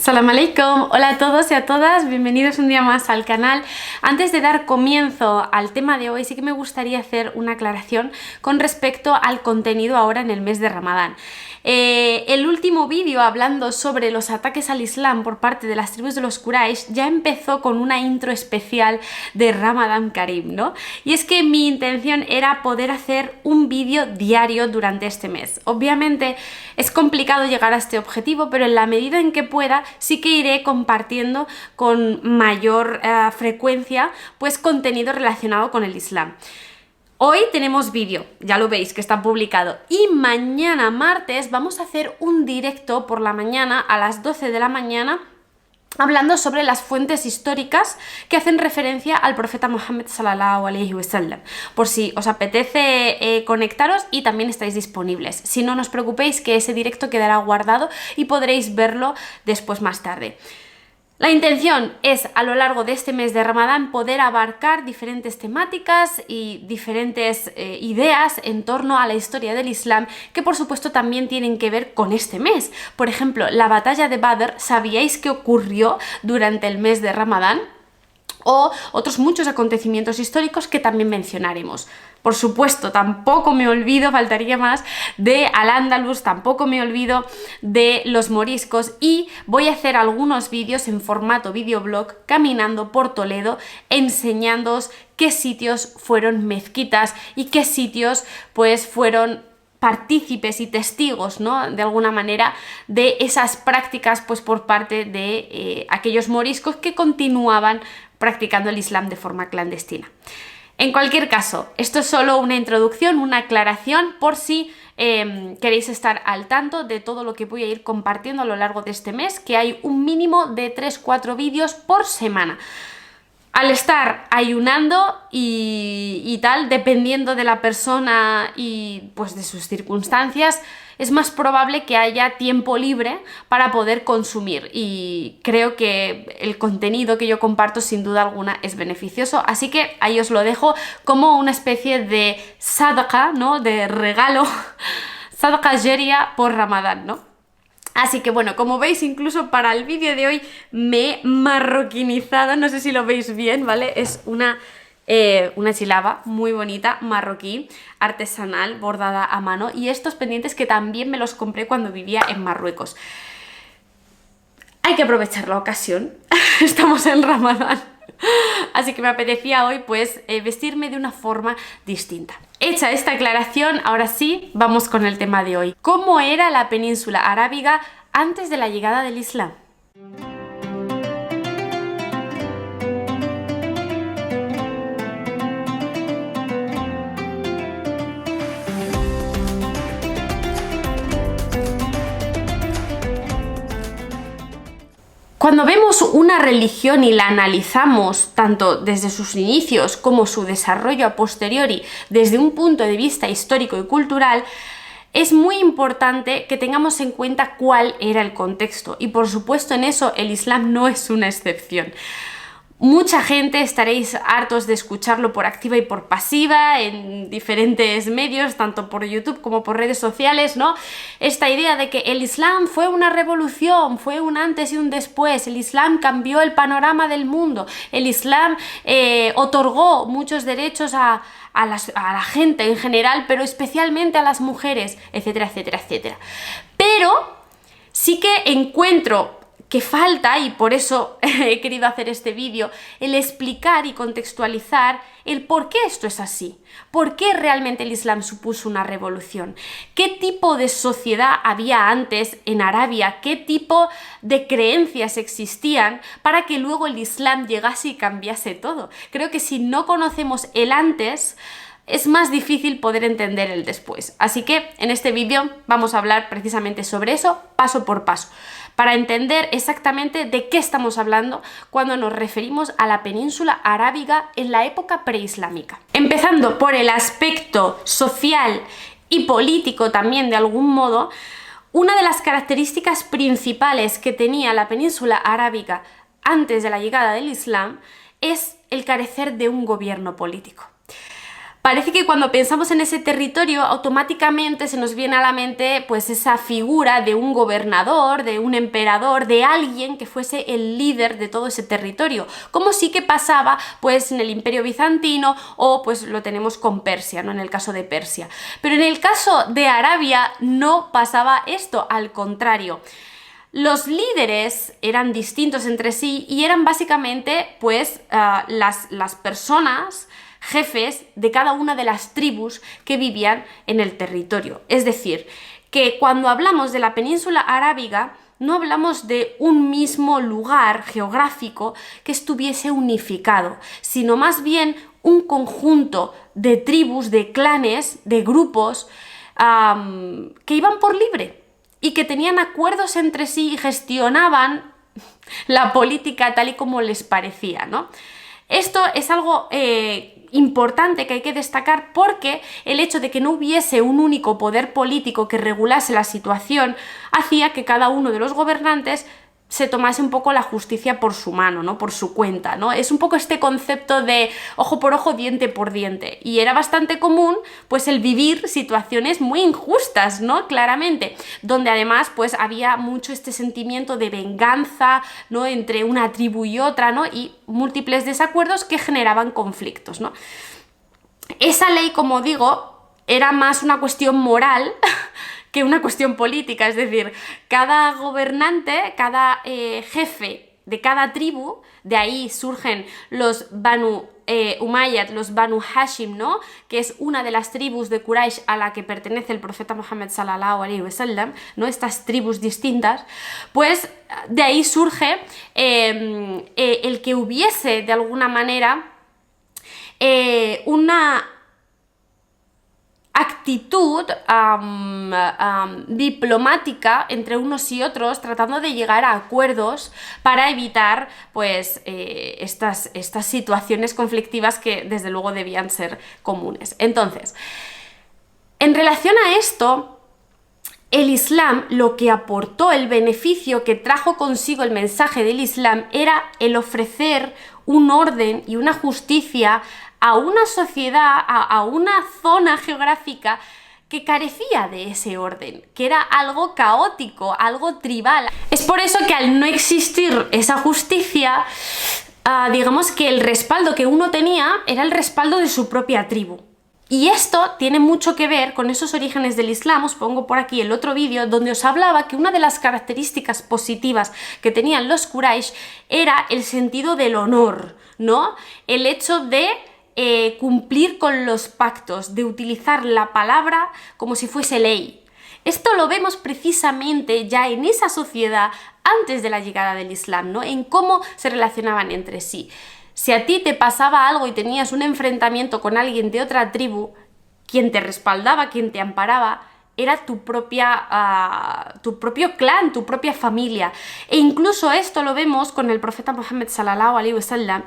Salam alaikum, hola a todos y a todas, bienvenidos un día más al canal. Antes de dar comienzo al tema de hoy, sí que me gustaría hacer una aclaración con respecto al contenido ahora en el mes de Ramadán. El último vídeo hablando sobre los ataques al Islam por parte de las tribus de los Quraysh ya empezó con una intro especial de Ramadán Karim, ¿no? Y es que mi intención era poder hacer un vídeo diario durante este mes. Obviamente es complicado llegar a este objetivo, pero en la medida en que pueda sí que iré compartiendo con mayor frecuencia pues contenido relacionado con el Islam. Hoy tenemos vídeo, ya lo veis que está publicado, y mañana martes vamos a hacer un directo por la mañana a las 12 de la mañana hablando sobre las fuentes históricas que hacen referencia al profeta Muhammad sallallahu alaihi wasallam, por si os apetece conectaros y también estáis disponibles. Si no, no os preocupéis que ese directo quedará guardado y podréis verlo después más tarde. La intención es, a lo largo de este mes de Ramadán, poder abarcar diferentes temáticas y diferentes ideas en torno a la historia del Islam, que por supuesto también tienen que ver con este mes. Por ejemplo, la batalla de Badr, ¿sabíais que ocurrió durante el mes de Ramadán? O otros muchos acontecimientos históricos que también mencionaremos. Por supuesto, tampoco me olvido, faltaría más, de Al-Ándalus, tampoco me olvido de los moriscos, y voy a hacer algunos vídeos en formato videoblog caminando por Toledo enseñándoos qué sitios fueron mezquitas y qué sitios pues fueron partícipes y testigos, ¿no?, de alguna manera, de esas prácticas pues por parte de aquellos moriscos que continuaban practicando el Islam de forma clandestina. En cualquier caso, esto es solo una introducción, una aclaración por si queréis estar al tanto de todo lo que voy a ir compartiendo a lo largo de este mes, que hay un mínimo de 3-4 vídeos por semana. Al estar ayunando y tal, dependiendo de la persona y pues de sus circunstancias, es más probable que haya tiempo libre para poder consumir, y creo que el contenido que yo comparto sin duda alguna es beneficioso, así que ahí os lo dejo como una especie de sadaqa, ¿no?, de regalo, sadaqa jaria por Ramadán, ¿no? Así que bueno, como veis, incluso para el vídeo de hoy me he marroquinizado, no sé si lo veis bien, ¿vale? Es una chilaba muy bonita, marroquí, artesanal, bordada a mano, y estos pendientes que también me los compré cuando vivía en Marruecos. Hay que aprovechar la ocasión, estamos en Ramadán, así que me apetecía hoy pues vestirme de una forma distinta. Hecha esta aclaración, ahora sí, vamos con el tema de hoy. ¿Cómo era la península arábiga antes de la llegada del Islam? Cuando vemos una religión y la analizamos tanto desde sus inicios como su desarrollo a posteriori desde un punto de vista histórico y cultural, es muy importante que tengamos en cuenta cuál era el contexto, y por supuesto en eso el Islam no es una excepción. Mucha gente estaréis hartos de escucharlo por activa y por pasiva en diferentes medios, tanto por YouTube como por redes sociales, ¿no? Esta idea de que el Islam fue una revolución, fue un antes y un después, el Islam cambió el panorama del mundo, el Islam otorgó muchos derechos a la gente en general, pero especialmente a las mujeres, etcétera, etcétera, etcétera. Pero sí que encuentro que falta, y por eso he querido hacer este vídeo, el explicar y contextualizar el por qué esto es así, por qué realmente el Islam supuso una revolución, qué tipo de sociedad había antes en Arabia, qué tipo de creencias existían para que luego el Islam llegase y cambiase todo. Creo que si no conocemos el antes, es más difícil poder entender el después. Así que en este vídeo vamos a hablar precisamente sobre eso, paso por paso, para entender exactamente de qué estamos hablando cuando nos referimos a la península arábiga en la época preislámica. Empezando por el aspecto social y político también, de algún modo, una de las características principales que tenía la península arábiga antes de la llegada del Islam es el carecer de un gobierno político. Parece que cuando pensamos en ese territorio automáticamente se nos viene a la mente pues esa figura de un gobernador, de un emperador, de alguien que fuese el líder de todo ese territorio, como sí que pasaba pues en el Imperio Bizantino o pues lo tenemos con Persia, ¿no? En el caso de Persia. Pero en el caso de Arabia no pasaba esto, al contrario. Los líderes eran distintos entre sí y eran básicamente pues las personas jefes de cada una de las tribus que vivían en el territorio. Es decir, que cuando hablamos de la península arábiga no hablamos de un mismo lugar geográfico que estuviese unificado, sino más bien un conjunto de tribus, de clanes, de grupos que iban por libre y que tenían acuerdos entre sí y gestionaban la política tal y como les parecía, ¿no? Esto es algo importante que hay que destacar, porque el hecho de que no hubiese un único poder político que regulase la situación hacía que cada uno de los gobernantes se tomase un poco la justicia por su mano, ¿no? Por su cuenta, ¿no? Es un poco este concepto de ojo por ojo, diente por diente. Y era bastante común, pues, el vivir situaciones muy injustas, ¿no? Claramente. Donde además, pues, había mucho este sentimiento de venganza, ¿no? Entre una tribu y otra, ¿no? Y múltiples desacuerdos que generaban conflictos, ¿no? Esa ley, como digo, era más una cuestión moral que una cuestión política, es decir, cada gobernante, cada jefe de cada tribu, de ahí surgen los Banu Umayyad, los Banu Hashim, ¿no? Que es una de las tribus de Quraysh a la que pertenece el profeta Muhammad sallallahu alaihi wasallam, ¿no? Estas tribus distintas, pues de ahí surge el que hubiese de alguna manera una actitud diplomática entre unos y otros, tratando de llegar a acuerdos para evitar pues estas situaciones conflictivas que desde luego debían ser comunes. Entonces, en relación a esto, el Islam, lo que aportó, el beneficio que trajo consigo el mensaje del Islam, era el ofrecer un orden y una justicia a una sociedad, a una zona geográfica que carecía de ese orden, que era algo caótico, algo tribal. Es por eso que al no existir esa justicia, digamos que el respaldo que uno tenía era el respaldo de su propia tribu. Y esto tiene mucho que ver con esos orígenes del Islam. Os pongo por aquí el otro vídeo donde os hablaba que una de las características positivas que tenían los Quraysh era el sentido del honor, ¿no? El hecho de cumplir con los pactos, de utilizar la palabra como si fuese ley. Esto lo vemos precisamente ya en esa sociedad antes de la llegada del Islam, ¿no? En cómo se relacionaban entre sí. Si a ti te pasaba algo y tenías un enfrentamiento con alguien de otra tribu, quien te respaldaba, quien te amparaba, era tu propio clan, tu propia familia. E incluso esto lo vemos con el profeta Muhammad sallallahu alaihi wasallam.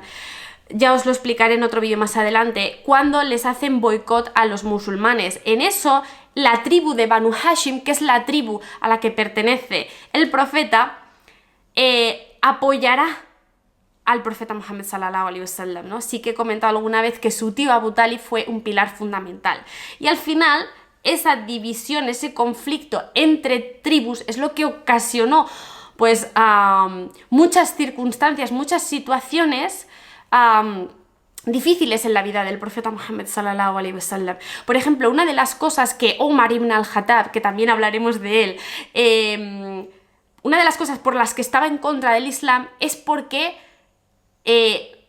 Ya os lo explicaré en otro vídeo más adelante, cuando les hacen boicot a los musulmanes. En eso, la tribu de Banu Hashim, que es la tribu a la que pertenece el profeta, apoyará al profeta Muhammad sallallahu alaihi wasallam, ¿no? Sí que he comentado alguna vez que su tío Abu Talib fue un pilar fundamental. Y al final, esa división, ese conflicto entre tribus es lo que ocasionó pues muchas circunstancias, muchas situaciones difíciles en la vida del profeta Muhammad sallallahu alaihi wasallam. Por ejemplo, una de las cosas que Omar ibn al-Khattab, que también hablaremos de él, una de las cosas por las que estaba en contra del Islam es porque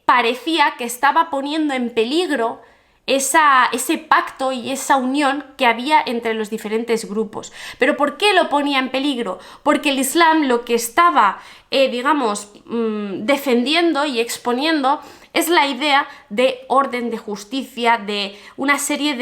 parecía que estaba poniendo en peligro ese pacto y esa unión que había entre los diferentes grupos. ¿Pero por qué lo ponía en peligro? Porque el Islam lo que estaba, digamos, defendiendo y exponiendo es la idea de orden, de justicia, de una serie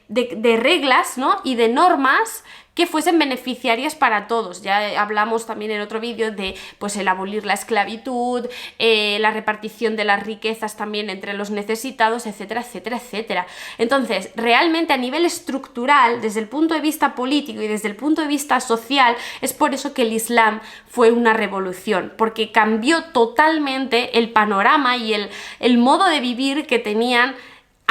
de reglas, ¿no? Y de normas que fuesen beneficiarias para todos. Ya hablamos también en otro vídeo de pues el abolir la esclavitud, la repartición de las riquezas también entre los necesitados, etcétera, etcétera, etcétera. Entonces, realmente a nivel estructural, desde el punto de vista político y desde el punto de vista social, es por eso que el Islam fue una revolución, porque cambió totalmente el panorama y el modo de vivir que tenían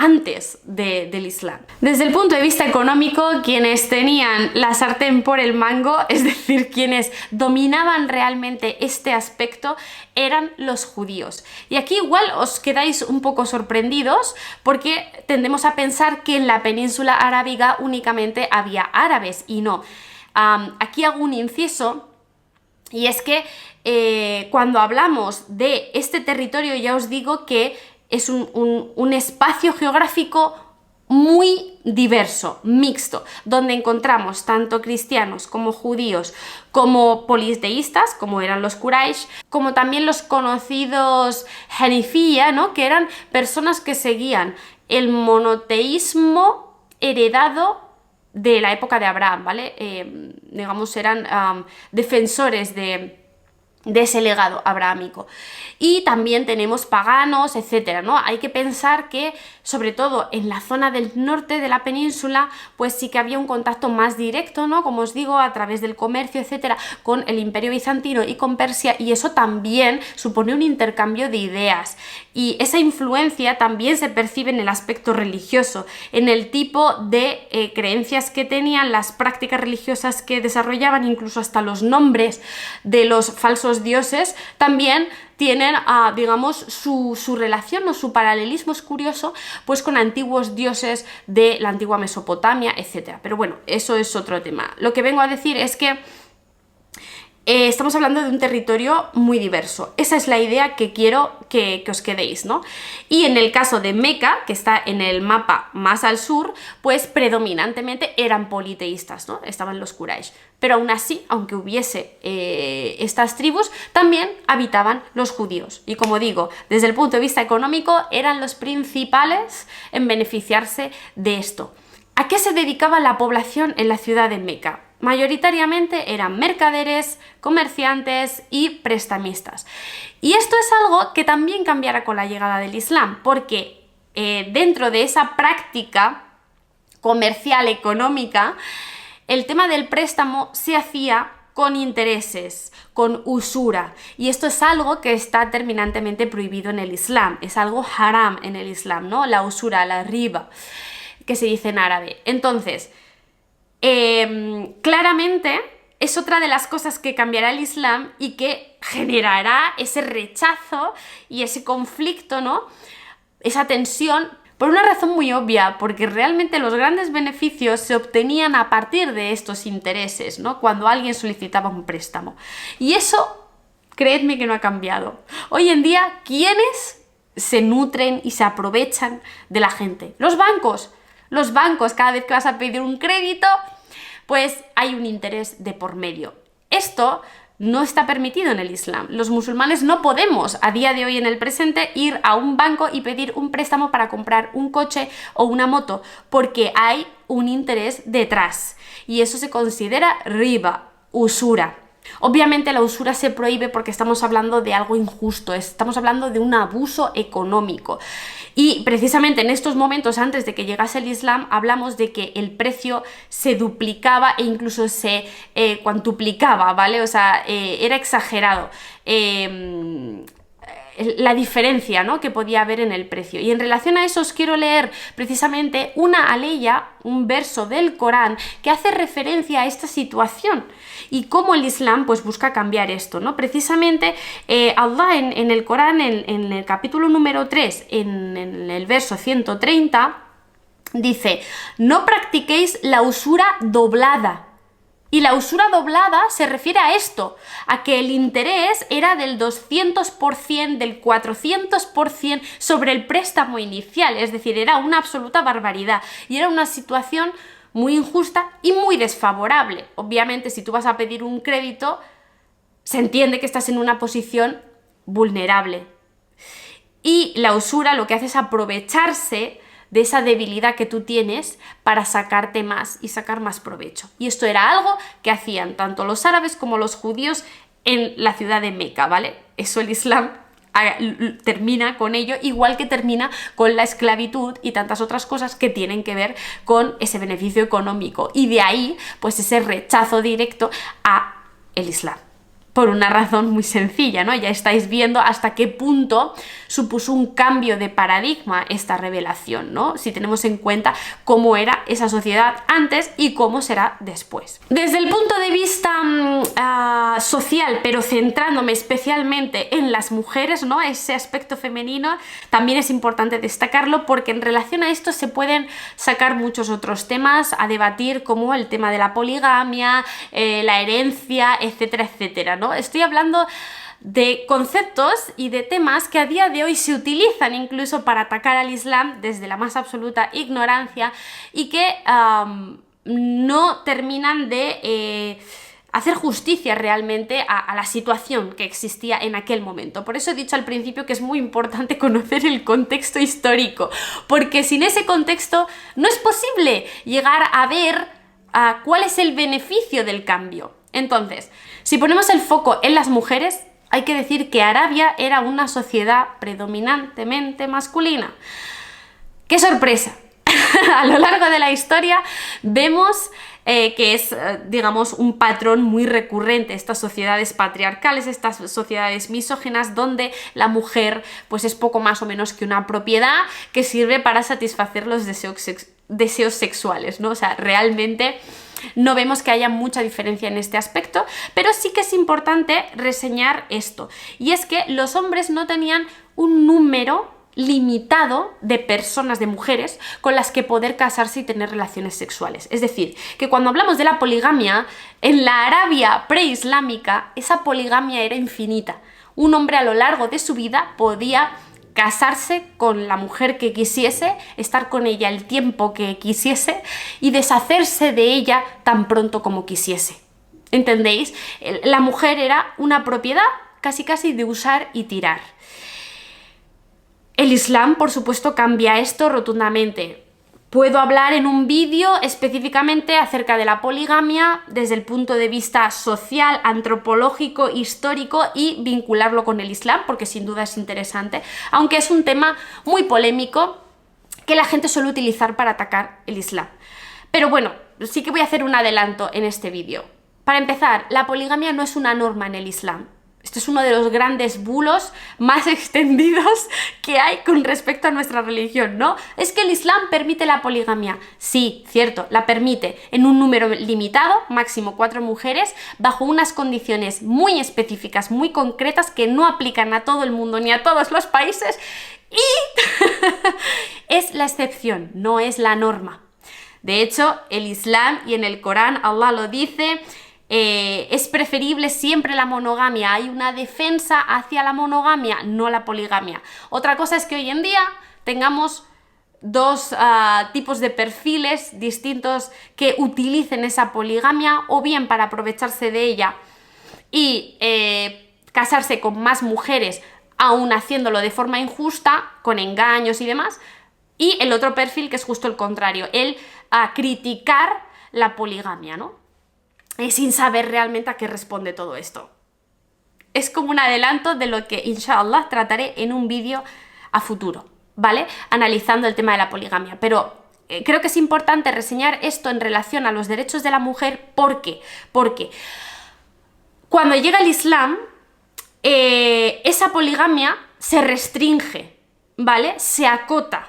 antes del Islam. Desde el punto de vista económico, quienes tenían la sartén por el mango, es decir, quienes dominaban realmente este aspecto, eran los judíos. Y aquí igual os quedáis un poco sorprendidos porque tendemos a pensar que en la península arábiga únicamente había árabes, y no. Aquí hago un inciso, y es que cuando hablamos de este territorio, ya os digo que es un espacio geográfico muy diverso, mixto, donde encontramos tanto cristianos como judíos, como politeístas, como eran los Quraysh, como también los conocidos Hanifía, ¿no?, que eran personas que seguían el monoteísmo heredado de la época de Abraham, ¿vale? Digamos, eran defensores de ese legado abrahámico. Y también tenemos paganos, etcétera, ¿no? Hay que pensar que, sobre todo en la zona del norte de la península, pues sí que había un contacto más directo, ¿no?, como os digo, a través del comercio, etcétera, con el Imperio Bizantino y con Persia, y eso también supone un intercambio de ideas. Y esa influencia también se percibe en el aspecto religioso, en el tipo de creencias que tenían, las prácticas religiosas que desarrollaban, incluso hasta los nombres de los falsos dioses también tienen, digamos, su relación o su paralelismo, es curioso, pues con antiguos dioses de la antigua Mesopotamia, etc. Pero bueno, eso es otro tema. Lo que vengo a decir es que estamos hablando de un territorio muy diverso. Esa es la idea que quiero que os quedéis, ¿no? Y en el caso de Meca, que está en el mapa más al sur, pues predominantemente eran politeístas, ¿no? Estaban los Quraysh. Pero aún así, aunque hubiese estas tribus, también habitaban los judíos. Y como digo, desde el punto de vista económico, eran los principales en beneficiarse de esto. ¿A qué se dedicaba la población en la ciudad de Meca? Mayoritariamente eran mercaderes, comerciantes y prestamistas. Y esto es algo que también cambiará con la llegada del Islam, porque dentro de esa práctica comercial económica, el tema del préstamo se hacía con intereses, con usura, y esto es algo que está terminantemente prohibido en el Islam, es algo haram en el Islam, ¿no? La usura, la riba, que se dice en árabe. Entonces, claramente es otra de las cosas que cambiará el Islam y que generará ese rechazo y ese conflicto, ¿no?, esa tensión, por una razón muy obvia, porque realmente los grandes beneficios se obtenían a partir de estos intereses, ¿no?, cuando alguien solicitaba un préstamo. Y eso, creedme que no ha cambiado. Hoy en día, ¿quiénes se nutren y se aprovechan de la gente? Los bancos. Los bancos, cada vez que vas a pedir un crédito, pues hay un interés de por medio. Esto no está permitido en el Islam. Los musulmanes no podemos, a día de hoy en el presente, ir a un banco y pedir un préstamo para comprar un coche o una moto, porque hay un interés detrás. Y eso se considera riba, usura. Obviamente la usura se prohíbe porque estamos hablando de algo injusto, estamos hablando de un abuso económico. Y precisamente en estos momentos, antes de que llegase el Islam, hablamos de que el precio se duplicaba e incluso se cuantuplicaba, ¿vale? O sea, era exagerado la diferencia, ¿no?, que podía haber en el precio. Y en relación a eso os quiero leer precisamente una aleya, un verso del Corán que hace referencia a esta situación y cómo el Islam pues busca cambiar esto, ¿no? Precisamente Allah en el Corán, en el capítulo número 3, en el verso 130, dice: no practiquéis la usura doblada. Y la usura doblada se refiere a esto, a que el interés era del 200%, del 400% sobre el préstamo inicial, es decir, era una absoluta barbaridad y era una situación muy injusta y muy desfavorable. Obviamente, si tú vas a pedir un crédito, se entiende que estás en una posición vulnerable. Y la usura lo que hace es aprovecharse de esa debilidad que tú tienes para sacarte más y sacar más provecho. Y esto era algo que hacían tanto los árabes como los judíos en la ciudad de Meca, ¿vale? Eso el Islam termina con ello, igual que termina con la esclavitud y tantas otras cosas que tienen que ver con ese beneficio económico. Y de ahí, pues ese rechazo directo a el Islam. Por una razón muy sencilla, ¿no? Ya estáis viendo hasta qué punto supuso un cambio de paradigma esta revelación, ¿no? Si tenemos en cuenta cómo era esa sociedad antes y cómo será después. Desde el punto de vista social, pero centrándome especialmente en las mujeres, ¿no? Ese aspecto femenino también es importante destacarlo, porque en relación a esto se pueden sacar muchos otros temas a debatir, como el tema de la poligamia, la herencia, etcétera, etcétera, ¿no? Estoy hablando de conceptos y de temas que a día de hoy se utilizan incluso para atacar al Islam desde la más absoluta ignorancia y que no terminan de hacer justicia realmente a la situación que existía en aquel momento. Por eso he dicho al principio que es muy importante conocer el contexto histórico, porque sin ese contexto no es posible llegar a ver cuál es el beneficio del cambio. Entonces, si ponemos el foco en las mujeres, hay que decir que Arabia era una sociedad predominantemente masculina. ¡Qué sorpresa! A lo largo de la historia vemos que es, digamos, un patrón muy recurrente, estas sociedades patriarcales, estas sociedades misóginas, donde la mujer pues es poco más o menos que una propiedad que sirve para satisfacer los deseos sexuales, ¿no? O sea, realmente no vemos que haya mucha diferencia en este aspecto, pero sí que es importante reseñar esto, y es que los hombres no tenían un número limitado de personas, de mujeres, con las que poder casarse y tener relaciones sexuales. Es decir, que cuando hablamos de la poligamia, en la Arabia preislámica, esa poligamia era infinita. Un hombre a lo largo de su vida podía casarse con la mujer que quisiese, estar con ella el tiempo que quisiese y deshacerse de ella tan pronto como quisiese. ¿Entendéis? La mujer era una propiedad casi casi de usar y tirar. El Islam, por supuesto, cambia esto rotundamente. Puedo hablar en un vídeo específicamente acerca de la poligamia desde el punto de vista social, antropológico, histórico, y vincularlo con el Islam, porque sin duda es interesante, aunque es un tema muy polémico que la gente suele utilizar para atacar el Islam. Pero bueno, sí que voy a hacer un adelanto en este vídeo. Para empezar, la poligamia no es una norma en el Islam. Este es uno de los grandes bulos más extendidos que hay con respecto a nuestra religión, ¿no? Es que el Islam permite la poligamia. Sí, cierto, la permite en un número limitado, máximo 4 mujeres, bajo unas condiciones muy específicas, muy concretas, que no aplican a todo el mundo ni a todos los países, y es la excepción, no es la norma. De hecho, el Islam, y en el Corán Allah lo dice, es preferible siempre la monogamia. Hay una defensa hacia la monogamia, no la poligamia. Otra cosa es que hoy en día tengamos dos tipos de perfiles distintos que utilicen esa poligamia, o bien para aprovecharse de ella y casarse con más mujeres, aún haciéndolo de forma injusta, con engaños y demás, y el otro perfil que es justo el contrario, el criticar la poligamia, ¿no? Sin saber realmente a qué responde todo esto. Es como un adelanto de lo que, inshallah, trataré en un vídeo a futuro, ¿vale? Analizando el tema de la poligamia. Pero creo que es importante reseñar esto en relación a los derechos de la mujer. ¿Por qué? Porque cuando llega el Islam, esa poligamia se restringe, ¿vale? Se acota.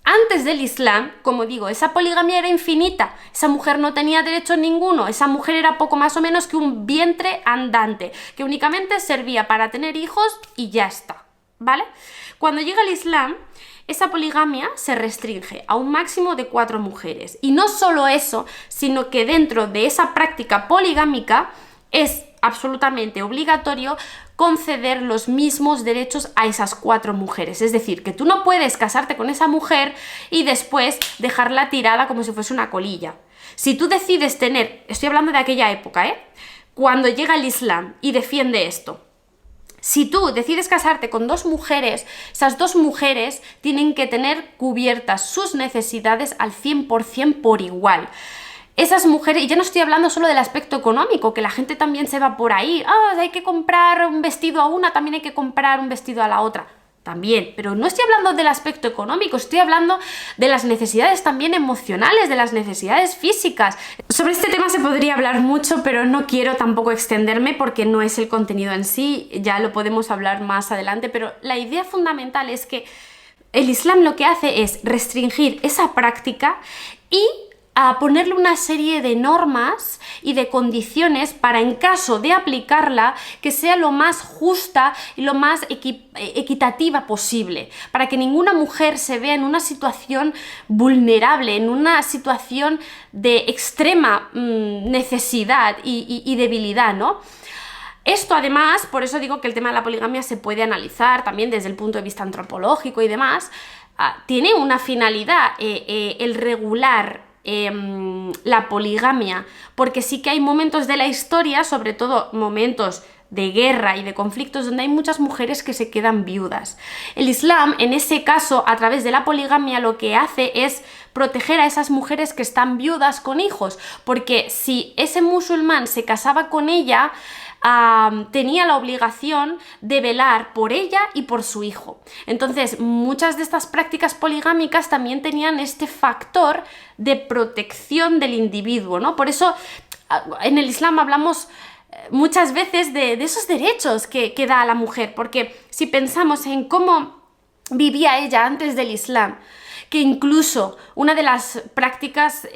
Antes del Islam, como digo, esa poligamia era infinita, esa mujer no tenía derecho ninguno, esa mujer era poco más o menos que un vientre andante, que únicamente servía para tener hijos y ya está, ¿vale? Cuando llega el Islam, esa poligamia se restringe a un máximo de 4 mujeres. Y no solo eso, sino que dentro de esa práctica poligámica es absolutamente obligatorio conceder los mismos derechos a esas 4 mujeres. Es decir, que tú no puedes casarte con esa mujer y después dejarla tirada como si fuese una colilla. Si tú decides tener, estoy hablando de aquella época, cuando llega el Islam y defiende esto, si tú decides casarte con 2 mujeres, esas 2 mujeres tienen que tener cubiertas sus necesidades al 100% por igual. Esas mujeres, y ya no estoy hablando solo del aspecto económico, que la gente también se va por ahí, hay que comprar un vestido a una, también hay que comprar un vestido a la otra. también, pero no estoy hablando del aspecto económico, estoy hablando de las necesidades también emocionales, de las necesidades físicas. Sobre este tema se podría hablar mucho, pero no quiero tampoco extenderme porque no es el contenido en sí, ya lo podemos hablar más adelante, pero la idea fundamental es que el Islam lo que hace es restringir esa práctica y a ponerle una serie de normas y de condiciones para, en caso de aplicarla, que sea lo más justa y lo más equitativa posible, para que ninguna mujer se vea en una situación vulnerable, en una situación de extrema necesidad y debilidad, ¿no? Esto además, por eso digo que el tema de la poligamia se puede analizar también desde el punto de vista antropológico y demás, tiene una finalidad, el regular la poligamia, porque sí que hay momentos de la historia, sobre todo momentos de guerra y de conflictos, donde hay muchas mujeres que se quedan viudas. El Islam, en ese caso, a través de la poligamia, lo que hace es proteger a esas mujeres que están viudas con hijos, porque si ese musulmán se casaba con ella, tenía la obligación de velar por ella y por su hijo. Entonces, muchas de estas prácticas poligámicas también tenían este factor de protección del individuo, ¿no? Por eso, en el Islam hablamos muchas veces de esos derechos que da a la mujer, porque si pensamos en cómo vivía ella antes del Islam, que incluso una de las prácticas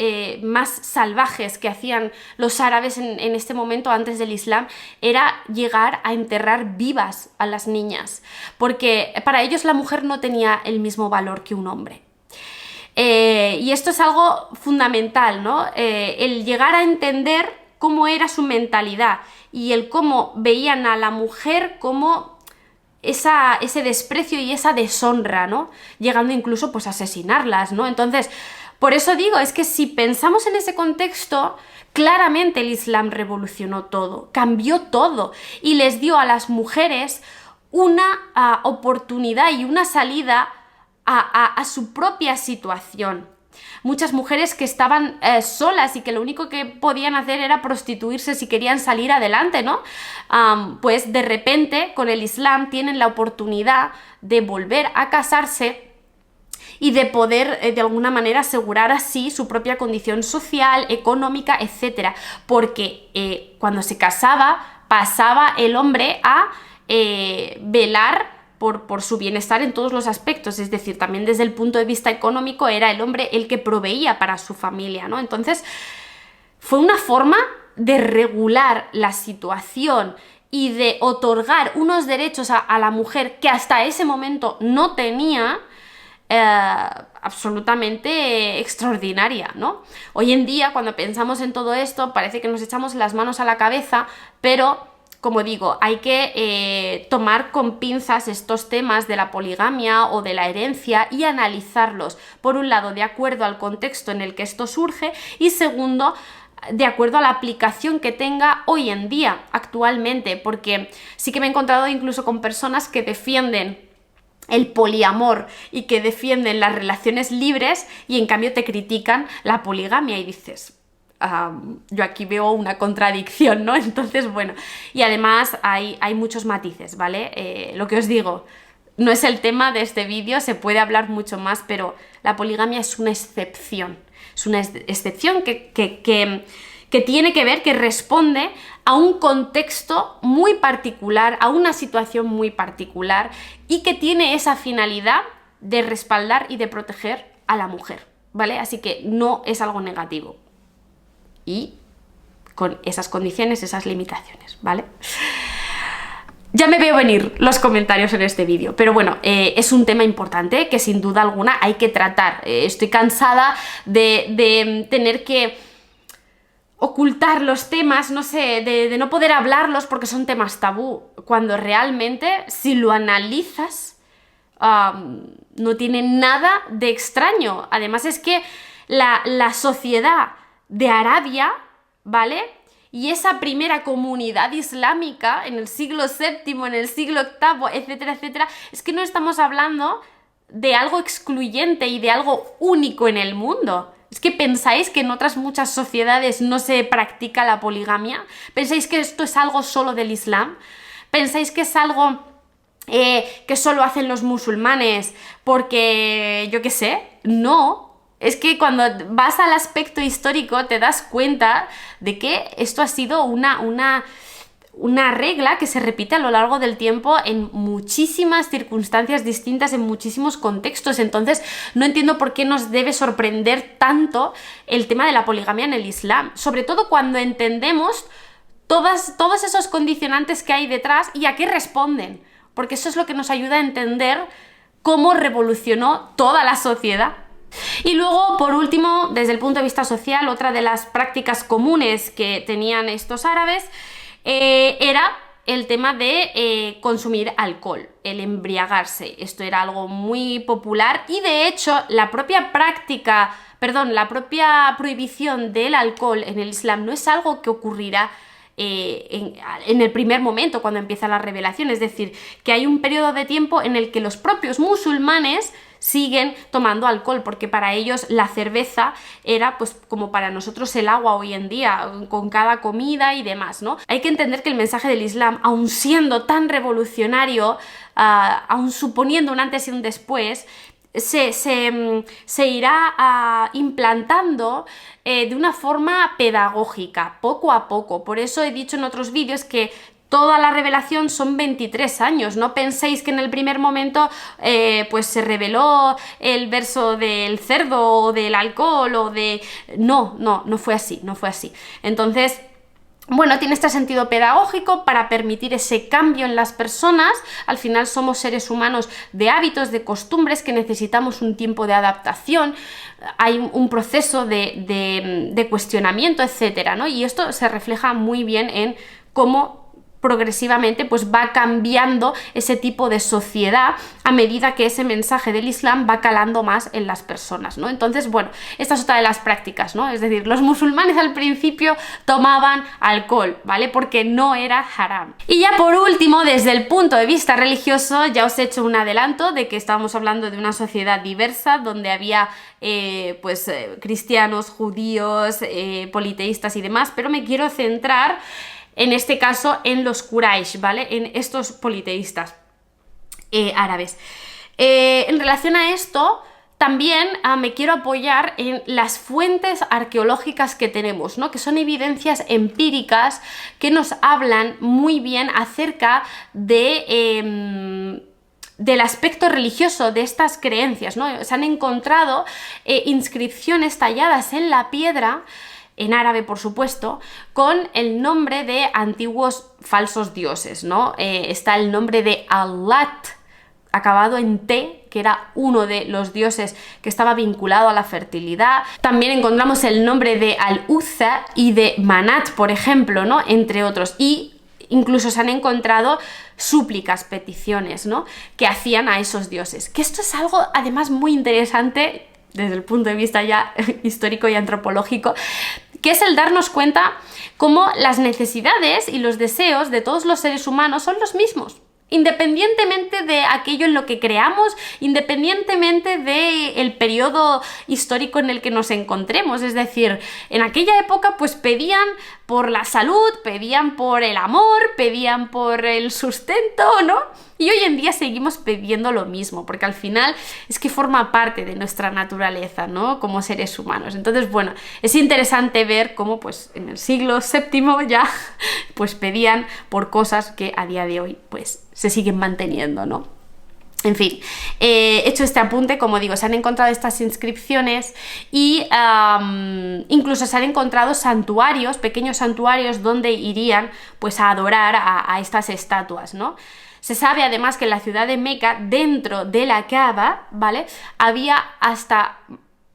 más salvajes que hacían los árabes en este momento antes del Islam era llegar a enterrar vivas a las niñas, porque para ellos la mujer no tenía el mismo valor que un hombre. Y esto es algo fundamental, ¿no? El llegar a entender cómo era su mentalidad y el cómo veían a la mujer como ese desprecio y esa deshonra, ¿no? Llegando incluso pues a asesinarlas, ¿no? Entonces, por eso digo, es que si pensamos en ese contexto, claramente el Islam revolucionó todo, cambió todo y les dio a las mujeres una oportunidad y una salida a su propia situación. Muchas mujeres que estaban solas y que lo único que podían hacer era prostituirse si querían salir adelante, ¿no? Pues de repente con el Islam tienen la oportunidad de volver a casarse y de poder de alguna manera asegurar así su propia condición social, económica, etcétera, porque cuando se casaba pasaba el hombre a velar por su bienestar en todos los aspectos, es decir, también desde el punto de vista económico era el hombre el que proveía para su familia, ¿no? Entonces, fue una forma de regular la situación y de otorgar unos derechos a la mujer que hasta ese momento no tenía, absolutamente extraordinaria, ¿no? Hoy en día, cuando pensamos en todo esto, parece que nos echamos las manos a la cabeza, pero como digo, hay que tomar con pinzas estos temas de la poligamia o de la herencia y analizarlos, por un lado, de acuerdo al contexto en el que esto surge y segundo, de acuerdo a la aplicación que tenga hoy en día, actualmente, porque sí que me he encontrado incluso con personas que defienden el poliamor y que defienden las relaciones libres y en cambio te critican la poligamia y dices, yo aquí veo una contradicción, ¿no? Entonces, bueno, y además hay muchos matices, ¿vale? Lo que os digo, no es el tema de este vídeo, se puede hablar mucho más, pero la poligamia es una excepción que tiene que ver, que responde a un contexto muy particular, a una situación muy particular y que tiene esa finalidad de respaldar y de proteger a la mujer, ¿vale? Así que no es algo negativo. Y con esas condiciones, esas limitaciones, ¿vale? Ya me veo venir los comentarios en este vídeo, pero bueno, es un tema importante que sin duda alguna hay que tratar. Estoy cansada de tener que ocultar los temas, no sé, de no poder hablarlos porque son temas tabú, cuando realmente, si lo analizas, no tiene nada de extraño. Además es que la sociedad de Arabia, ¿vale? Y esa primera comunidad islámica en el siglo VII, en el siglo VIII, etcétera, etcétera, es que no estamos hablando de algo excluyente y de algo único en el mundo. Es que pensáis que en otras muchas sociedades no se practica la poligamia. ¿Pensáis que esto es algo solo del Islam? ¿Pensáis que es algo que solo hacen los musulmanes porque, yo qué sé, no. Es que cuando vas al aspecto histórico te das cuenta de que esto ha sido una regla que se repite a lo largo del tiempo en muchísimas circunstancias distintas, en muchísimos contextos. Entonces no entiendo por qué nos debe sorprender tanto el tema de la poligamia en el Islam, sobre todo cuando entendemos todos esos condicionantes que hay detrás y a qué responden, porque eso es lo que nos ayuda a entender cómo revolucionó toda la sociedad. Y luego, por último, desde el punto de vista social, otra de las prácticas comunes que tenían estos árabes era el tema de consumir alcohol, el embriagarse. Esto era algo muy popular y de hecho la propia prohibición del alcohol en el Islam no es algo que ocurrirá en el primer momento cuando empieza la revelación, es decir, que hay un periodo de tiempo en el que los propios musulmanes siguen tomando alcohol, porque para ellos la cerveza era pues como para nosotros el agua hoy en día, con cada comida y demás, ¿no? Hay que entender que el mensaje del Islam, aun siendo tan revolucionario, aun suponiendo un antes y un después, se irá implantando de una forma pedagógica, poco a poco. Por eso he dicho en otros vídeos que toda la revelación son 23 años, no penséis que en el primer momento pues se reveló el verso del cerdo o del alcohol o de... No fue así, no fue así. Entonces, bueno, tiene este sentido pedagógico para permitir ese cambio en las personas. Al final somos seres humanos de hábitos, de costumbres, que necesitamos un tiempo de adaptación, hay un proceso de cuestionamiento, etcétera, ¿no? Y esto se refleja muy bien en cómo progresivamente pues va cambiando ese tipo de sociedad a medida que ese mensaje del Islam va calando más en las personas, ¿no? Entonces, bueno, esta es otra de las prácticas, ¿no? Es decir, los musulmanes al principio tomaban alcohol, ¿vale? Porque no era haram. Y ya por último, desde el punto de vista religioso, ya os he hecho un adelanto de que estábamos hablando de una sociedad diversa donde había cristianos, judíos, politeístas y demás, pero me quiero centrar en este caso en los Quraysh, ¿vale? En estos politeístas árabes. En relación a esto, también me quiero apoyar en las fuentes arqueológicas que tenemos, ¿no? Que son evidencias empíricas que nos hablan muy bien acerca del aspecto religioso de estas creencias, ¿no? Se han encontrado inscripciones talladas en la piedra, en árabe por supuesto, con el nombre de antiguos falsos dioses, ¿no? Está el nombre de Allat, acabado en T, que era uno de los dioses que estaba vinculado a la fertilidad. También encontramos el nombre de Al-Uzza y de Manat, por ejemplo, ¿no? Entre otros. Y incluso se han encontrado súplicas, peticiones, ¿no? Que hacían a esos dioses. Que esto es algo además muy interesante desde el punto de vista ya histórico y antropológico, que es el darnos cuenta cómo las necesidades y los deseos de todos los seres humanos son los mismos, independientemente de aquello en lo que creamos, independientemente del periodo histórico en el que nos encontremos. Es decir, en aquella época pues pedían por la salud, pedían por el amor, pedían por el sustento, ¿no? Y hoy en día seguimos pidiendo lo mismo, porque al final es que forma parte de nuestra naturaleza, ¿no? Como seres humanos. Entonces, bueno, es interesante ver cómo pues en el siglo VII ya pues pedían por cosas que a día de hoy pues se siguen manteniendo, ¿no? En fin, he hecho este apunte, como digo, se han encontrado estas inscripciones y incluso se han encontrado santuarios, pequeños santuarios donde irían pues a adorar a estas estatuas, ¿no? Se sabe además que en la ciudad de Meca, dentro de la Kaaba, ¿vale? Había hasta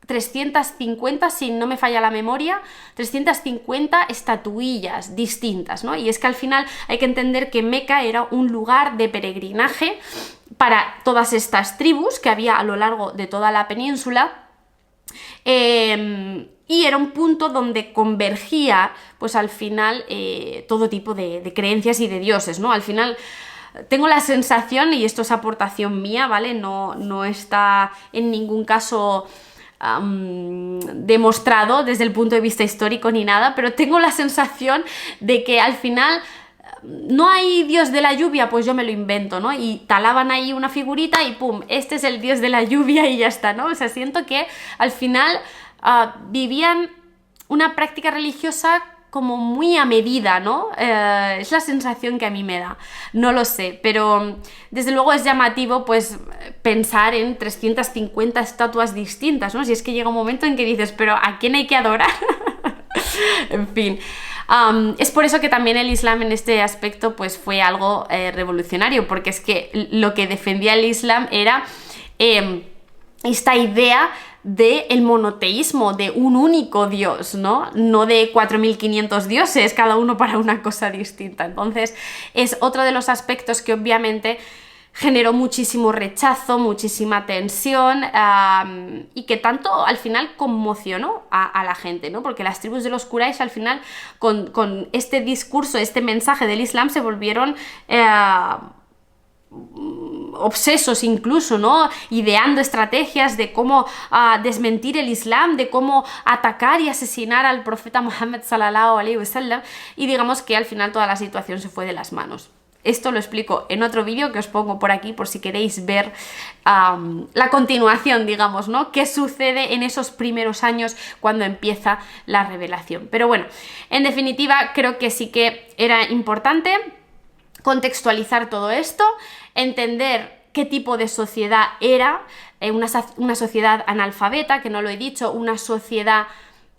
350, si no me falla la memoria, 350 estatuillas distintas, ¿no? Y es que al final hay que entender que Meca era un lugar de peregrinaje para todas estas tribus que había a lo largo de toda la península, y era un punto donde convergía, pues al final, todo tipo de creencias y de dioses, ¿no? Al final tengo la sensación, y esto es aportación mía, ¿vale? No está en ningún caso demostrado desde el punto de vista histórico ni nada, pero tengo la sensación de que al final no hay dios de la lluvia, pues yo me lo invento, ¿no? Y talaban ahí una figurita y pum, este es el dios de la lluvia y ya está, ¿no? O sea, siento que al final vivían una práctica religiosa como muy a medida, ¿no? Es la sensación que a mí me da, no lo sé, pero desde luego es llamativo pues pensar en 350 estatuas distintas, ¿no? Si es que llega un momento en que dices, pero ¿a quién hay que adorar? En fin. Es por eso que también el Islam en este aspecto pues fue algo revolucionario, porque es que lo que defendía el Islam era esta idea del monoteísmo, de un único Dios, ¿no? No de 4500 dioses, cada uno para una cosa distinta. Entonces es otro de los aspectos que obviamente generó muchísimo rechazo, muchísima tensión y que tanto al final conmocionó a la gente, ¿no? Porque las tribus de los Quraysh al final con este discurso, este mensaje del Islam se volvieron obsesos incluso, ¿no? Ideando estrategias de cómo desmentir el Islam, de cómo atacar y asesinar al profeta Muhammad sallallahu alaihi wasallam, y digamos que al final toda la situación se fue de las manos. Esto lo explico en otro vídeo que os pongo por aquí por si queréis ver la continuación, digamos, ¿no? ¿Qué sucede en esos primeros años cuando empieza la revelación? Pero bueno, en definitiva creo que sí que era importante contextualizar todo esto, entender qué tipo de sociedad era, una sociedad analfabeta, que no lo he dicho, una sociedad,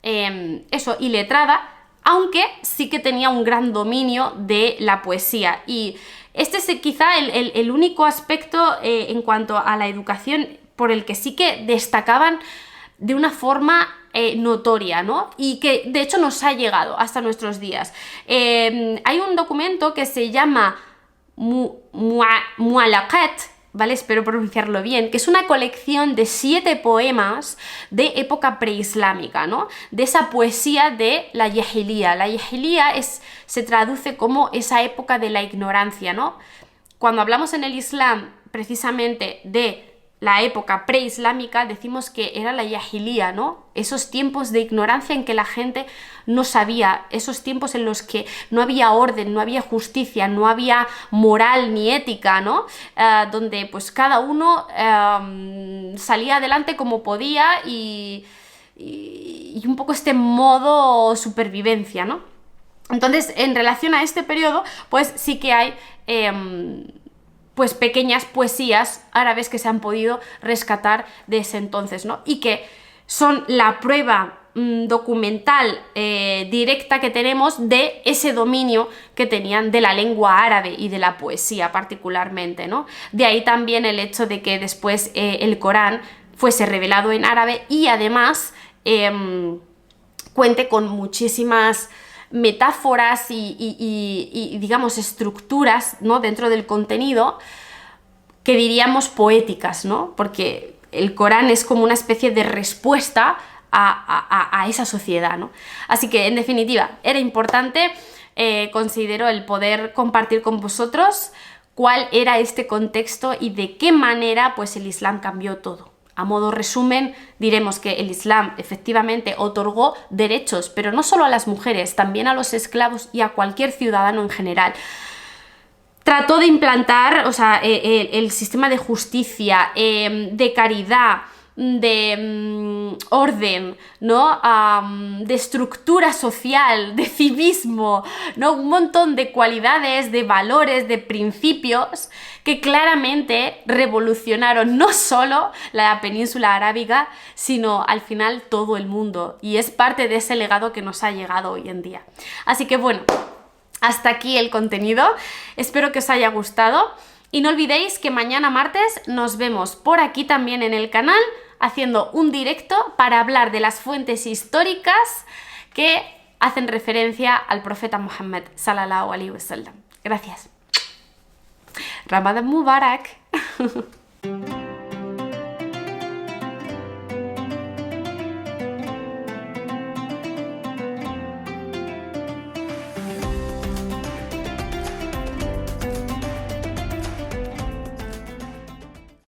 iletrada, aunque sí que tenía un gran dominio de la poesía. Y este es quizá el único aspecto en cuanto a la educación por el que sí que destacaban de una forma notoria, ¿no? Y que de hecho nos ha llegado hasta nuestros días. Hay un documento que se llama Mu'allaqat, ¿vale? Espero pronunciarlo bien, que es una colección de 7 poemas de época preislámica, ¿no? De esa poesía de la Yahilía. La Yahilía se traduce como esa época de la ignorancia, ¿no? Cuando hablamos en el Islam precisamente de la época preislámica, decimos que era la Yahilía, ¿no? Esos tiempos de ignorancia en que la gente no sabía, esos tiempos en los que no había orden, no había justicia, no había moral ni ética, ¿no? Donde pues cada uno salía adelante como podía y un poco este modo supervivencia, ¿no? Entonces, en relación a este periodo, pues sí que hay pues pequeñas poesías árabes que se han podido rescatar de ese entonces, ¿no? Y que son la prueba documental directa que tenemos de ese dominio que tenían de la lengua árabe y de la poesía particularmente, ¿no? De ahí también el hecho de que después el Corán fuese revelado en árabe y además cuente con muchísimas metáforas y digamos estructuras, ¿no? Dentro del contenido que diríamos poéticas, ¿no? Porque el Corán es como una especie de respuesta a esa sociedad, ¿no? Así que en definitiva era importante, considero, el poder compartir con vosotros cuál era este contexto y de qué manera pues el Islam cambió todo. A modo resumen, diremos que el Islam efectivamente otorgó derechos, pero no solo a las mujeres, también a los esclavos y a cualquier ciudadano en general. Trató de implantar, o sea, el sistema de justicia, de caridad, de orden, ¿no? De estructura social, de civismo, ¿no? Un montón de cualidades, de valores, de principios que claramente revolucionaron no solo la península arábiga, sino al final todo el mundo, y es parte de ese legado que nos ha llegado hoy en día. Así que bueno, hasta aquí el contenido, espero que os haya gustado. Y no olvidéis que mañana martes nos vemos por aquí también en el canal haciendo un directo para hablar de las fuentes históricas que hacen referencia al profeta Muhammad sallallahu alaihi wasallam. Gracias. Ramadan Mubarak.